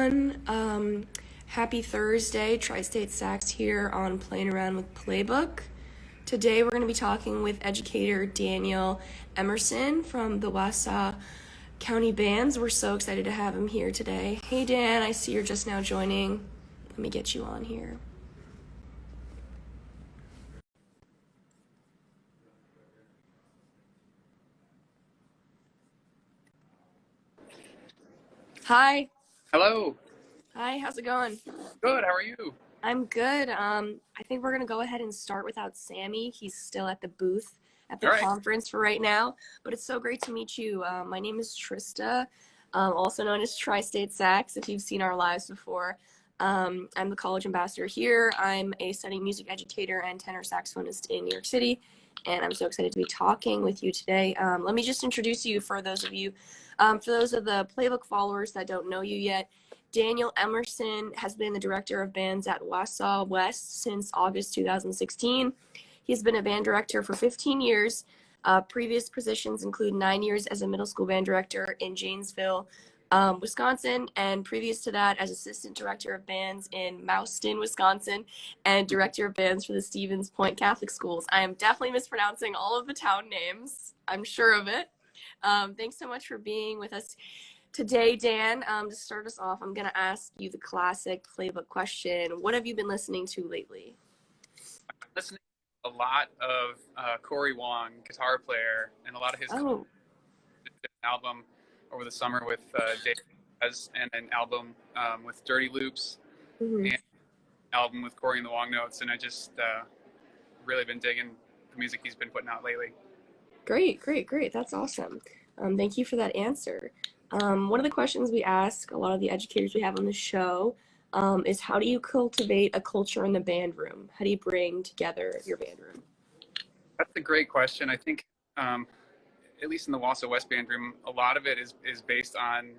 everyone. Happy Thursday. Tri-State Sax here on Playing Around with Playbook. Today we're going to be talking with educator Daniel Emerson from the Wausau County Bands. We're so excited to have him here today. Hey Dan, I see you're just now joining. Let me get you on here. Hi. Hello. Hi, how's it going? Good. How are you? I'm good. I think we're gonna go ahead and start without Sammy. He's still at the booth at the All right. conference for right now, but it's so great to meet you. My name is Trista, also known as Tri-State Sax, if you've seen our lives before. I'm the college ambassador here. I'm a studying music educator and tenor saxophonist in New York City, and I'm so excited to be talking with you today. Let me just introduce you for those of the Playbook followers that don't know you yet. Daniel Emerson has been the director of bands at Wausau West since August 2016. He's been a band director for 15 years. Previous positions include 9 years as a middle school band director in Janesville, Wisconsin, and previous to that as assistant director of bands in Mouston, Wisconsin, and director of bands for the Stevens Point Catholic Schools. I am definitely mispronouncing all of the town names. I'm sure of it. Thanks so much for being with us today, Dan. To start us off, I'm going to ask you the classic Playbook question. What have you been listening to lately? Listening to a lot of Corey Wong, guitar player, and a lot of his album over the summer with Dave and an album with Dirty Loops and an album with Corey and the Wong Notes. And I just really been digging the music he's been putting out lately. Great. That's awesome. Thank you for that answer. One of the questions we ask a lot of the educators we have on the show is how do you cultivate a culture in the band room? How do you bring together your band room? That's a great question. I think, at least in the Wausau West band room, a lot of it is based on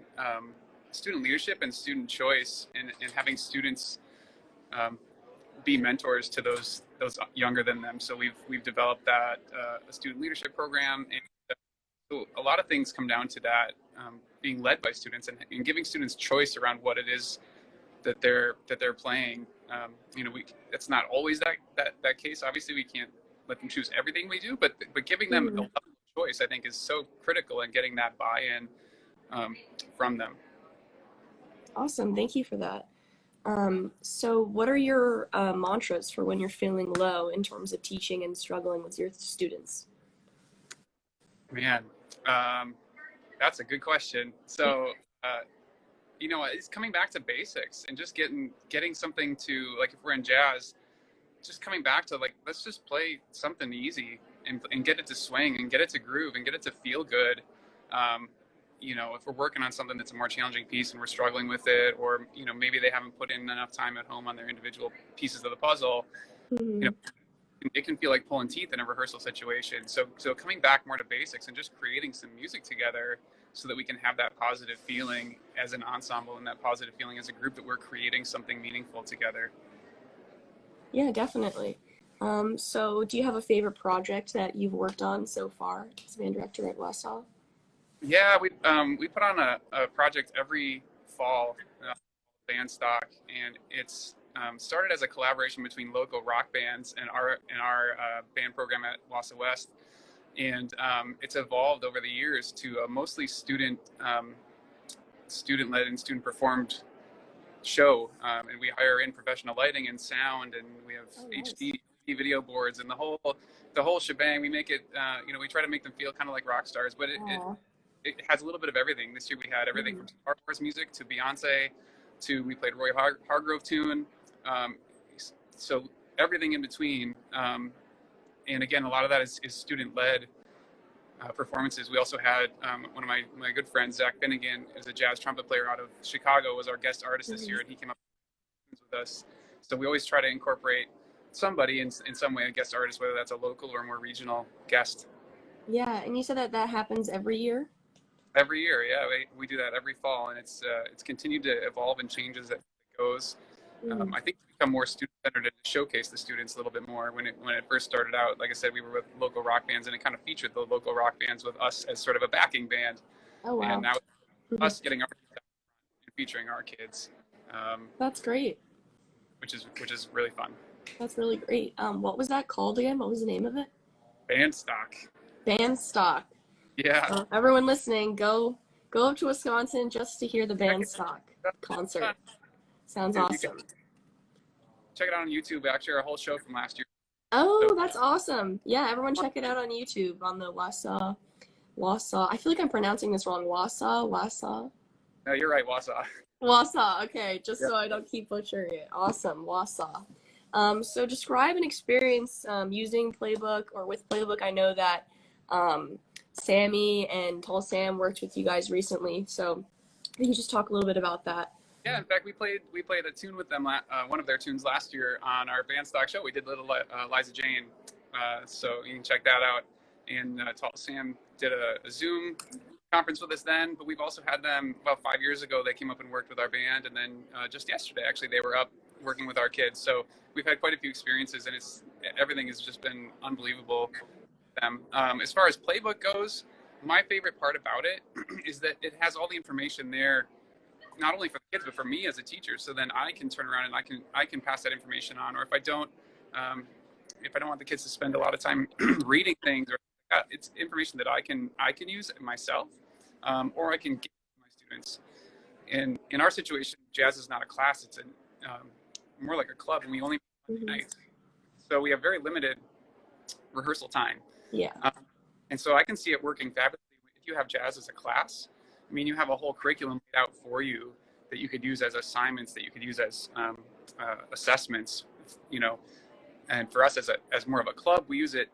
student leadership and student choice, and having students be mentors to those younger than them. So we've developed that a student leadership program, and so a lot of things come down to that, being led by students and giving students choice around what it is that they're playing. It's not always that case. Obviously, we can't let them choose everything we do, but giving them a level of choice, I think, is so critical in getting that buy-in from them. Awesome. Thank you for that. So what are your mantras for when you're feeling low in terms of teaching and struggling with your students? Man, that's a good question. So, it's coming back to basics and just getting something to, like, if we're in jazz, just coming back to, like, let's just play something easy and get it to swing and get it to groove and get it to feel good. If we're working on something that's a more challenging piece and we're struggling with it, or, maybe they haven't put in enough time at home on their individual pieces of the puzzle, it can feel like pulling teeth in a rehearsal situation. So coming back more to basics and just creating some music together so that we can have that positive feeling as an ensemble and that positive feeling as a group that we're creating something meaningful together. Yeah, definitely. So do you have a favorite project that you've worked on so far as band director at Wausau? Yeah, we put on a project every fall, band stock, and it's started as a collaboration between local rock bands and our band program at Wausau West, and it's evolved over the years to a mostly student led and student performed show, and we hire in professional lighting and sound, and we have HD video boards and the whole shebang. We make it, we try to make them feel kind of like rock stars, but it has a little bit of everything. This year we had everything from Star Wars music to Beyonce to, we played Roy Hargrove tune. So everything in between. And again, a lot of that is student-led performances. We also had one of my good friends, Zach Finnegan, is a jazz trumpet player out of Chicago, was our guest artist this year, and he came up with us. So we always try to incorporate somebody in some way, a guest artist, whether that's a local or more regional guest. Yeah, and you said that happens every year? Every year, yeah, we do that every fall, and it's continued to evolve and change as it goes. I think it's become more student-centered to showcase the students a little bit more. When it first started out, like I said, we were with local rock bands, and it kind of featured the local rock bands with us as sort of a backing band. Oh, wow. And now us getting our featuring our kids, That's great. which is really fun. That's really great. What was that called again? What was the name of it? Band stock. Band Stock. Yeah. Everyone listening, go up to Wisconsin just to hear the Check Band it Stock out. concert. Sounds You can awesome. check it out on YouTube. Actually, our whole show from last year. Oh, So, that's awesome. Yeah, everyone check it out on YouTube on the Wausau. I feel like I'm pronouncing this wrong. Wausau. no, you're right, Wausau. Wausau. Okay, just Yeah. so I don't keep butchering it. Awesome, Wausau. So describe an experience using Playbook or with Playbook. I know that Sammy and Tall Sam worked with you guys recently, so can you just talk a little bit about that? Yeah, in fact, we played a tune with them, one of their tunes last year on our band stock show. We did Little Liza Jane, so you can check that out. And Tall Sam did a Zoom conference with us then, but we've also had them about 5 years ago. They came up and worked with our band, and then just yesterday, actually, they were up working with our kids. So we've had quite a few experiences, and everything has just been unbelievable. As far as Playbook goes, my favorite part about it is that it has all the information there, not only for the kids but for me as a teacher. So then I can turn around and I can pass that information on. Or if I don't want the kids to spend a lot of time reading things, or it's information that I can use myself, or I can give to my students. And in our situation, jazz is not a class; it's more like a club, and we only meet Monday nights. So we have very limited rehearsal time. Yeah. And so I can see it working fabulously if you have jazz as a class. I mean, you have a whole curriculum laid out for you that you could use as assignments, that you could use as assessments, you know. And for us as more of a club, we use it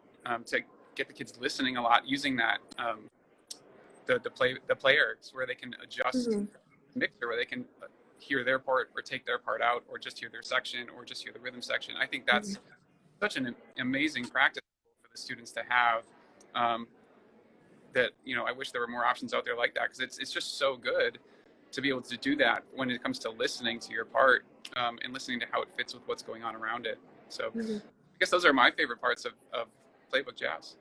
to get the kids listening a lot, using that the players where they can adjust the mixer, where they can hear their part or take their part out, or just hear their section, or just hear the rhythm section. I think that's such an amazing practice for the students to have. That I wish there were more options out there like that, because it's just so good to be able to do that when it comes to listening to your part, and listening to how it fits with what's going on around it. So I guess those are my favorite parts of Playbook Jazz.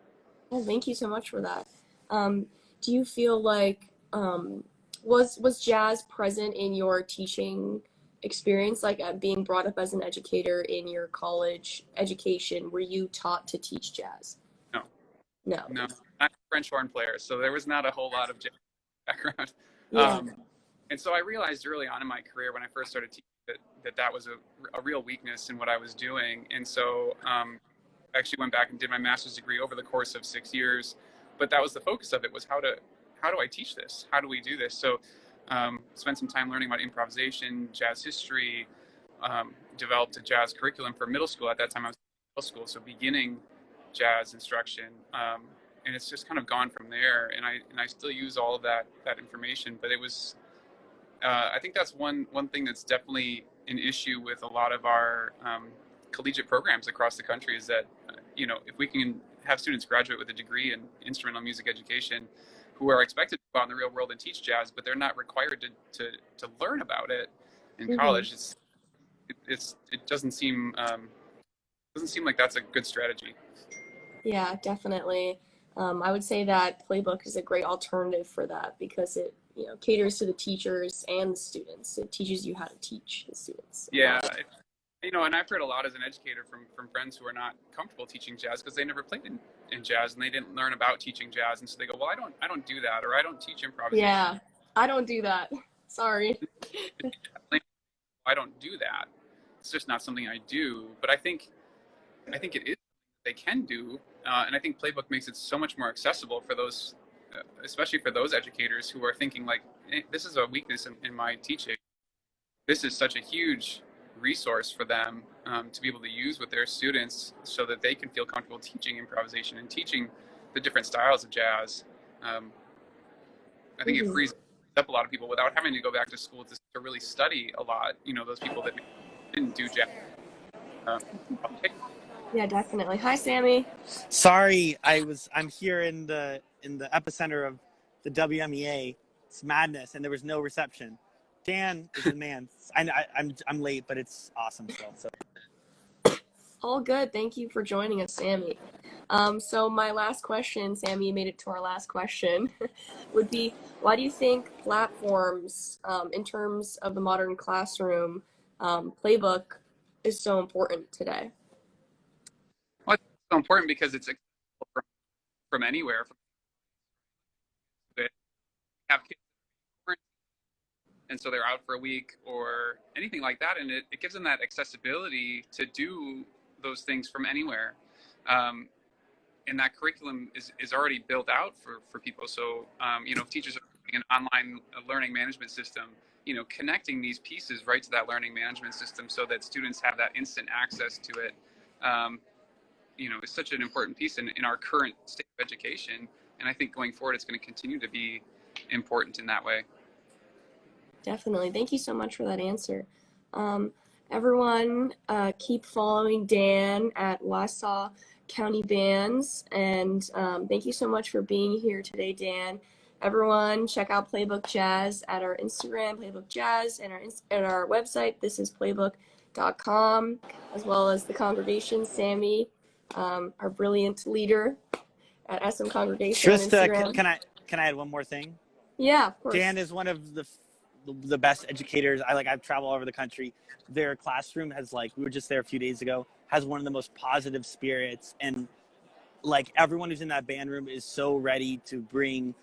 Well, thank you so much for that. Do you feel like was jazz present in your teaching experience, like being brought up as an educator in your college education? Were you taught to teach jazz? No. No. I'm a French horn player, so there was not a whole lot of jazz background. Yeah. And so I realized early on in my career, when I first started teaching, that was a real weakness in what I was doing. And so I actually went back and did my master's degree over the course of 6 years. But that was the focus of it, was how do I teach this? How do we do this? So spent some time learning about improvisation, jazz history, developed a jazz curriculum for middle school. At that time I was in middle school, so beginning jazz instruction. And it's just kind of gone from there. And I still use all of that information, but it was, I think that's one thing that's definitely an issue with a lot of our collegiate programs across the country, is that if we can have students graduate with a degree in instrumental music education who are expected to go out in the real world and teach jazz, but they're not required to learn about it in college, it doesn't seem like that's a good strategy. Yeah, definitely. I would say that Playbook is a great alternative for that, because it caters to the teachers and the students. It teaches you how to teach the students. Yeah. And I've heard a lot as an educator from friends who are not comfortable teaching jazz because they never played in jazz, and they didn't learn about teaching jazz. And so they go, well, I don't do that, or I don't teach improvisation. Yeah, I don't do that. Sorry. I don't do that. It's just not something I do. But I think it is something they can do. And I think Playbook makes it so much more accessible for those, especially for those educators who are thinking like, hey, this is a weakness in my teaching. This is such a huge resource for them to be able to use with their students, so that they can feel comfortable teaching improvisation and teaching the different styles of jazz. I think it frees up a lot of people without having to go back to school to really study a lot. Those people that didn't do jazz. Yeah, definitely. Hi, Sammy. Sorry, I'm here in the epicenter of the WMEA. It's madness, and there was no reception. Dan is the man. I'm late, but it's awesome still. So All good. Thank you for joining us, Sammy. So my last question, Sammy, you made it to our last question, would be, why do you think platforms, in terms of the modern classroom, Playbook is so important today? Well, it's so important because it's accessible from anywhere. They have kids, and so they're out for a week or anything like that, and it gives them that accessibility to do those things from anywhere. And that curriculum is already built out for people. So, if teachers are using an online learning management system, connecting these pieces right to that learning management system so that students have that instant access to it, is such an important piece in our current state of education. And I think going forward, it's going to continue to be important in that way. Definitely. Thank you so much for that answer. Everyone, keep following Dan at Wausau County Bands. And thank you so much for being here today, Dan. Everyone, check out Playbook Jazz at our Instagram, Playbook Jazz, and our website. This is playbook.com, as well as the congregation, Sammy, our brilliant leader at SM Congregation on Trista, Instagram. can I add one more thing? Yeah, of course. Dan is one of the best educators. I've traveled all over the country. Their classroom has, we were just there a few days ago, has one of the most positive spirits, and everyone who's in that band room is so ready to bring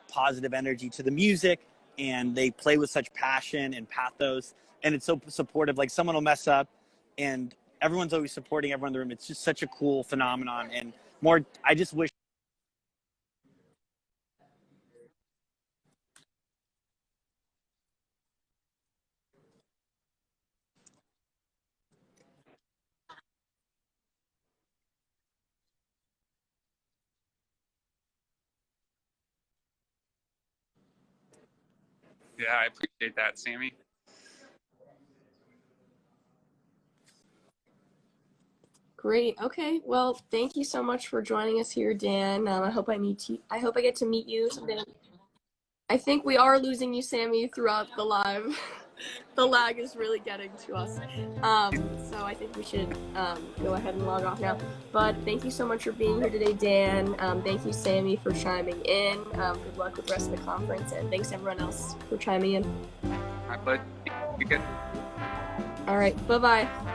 positive energy to the music, and they play with such passion and pathos, and it's so supportive. Someone will mess up and everyone's always supporting everyone in the room. It's just such a cool phenomenon, and I just wish. Yeah, I appreciate that, Sammy. Great. Okay. Well, thank you so much for joining us here, Dan. I hope I get to meet you someday. I think we are losing you, Sammy, throughout the live. The lag is really getting to us. So I think we should go ahead and log off now. But thank you so much for being here today, Dan. Thank you, Sammy, for chiming in. Good luck with the rest of the conference, and thanks everyone else for chiming in. My pleasure. You good? All right. Bye-bye.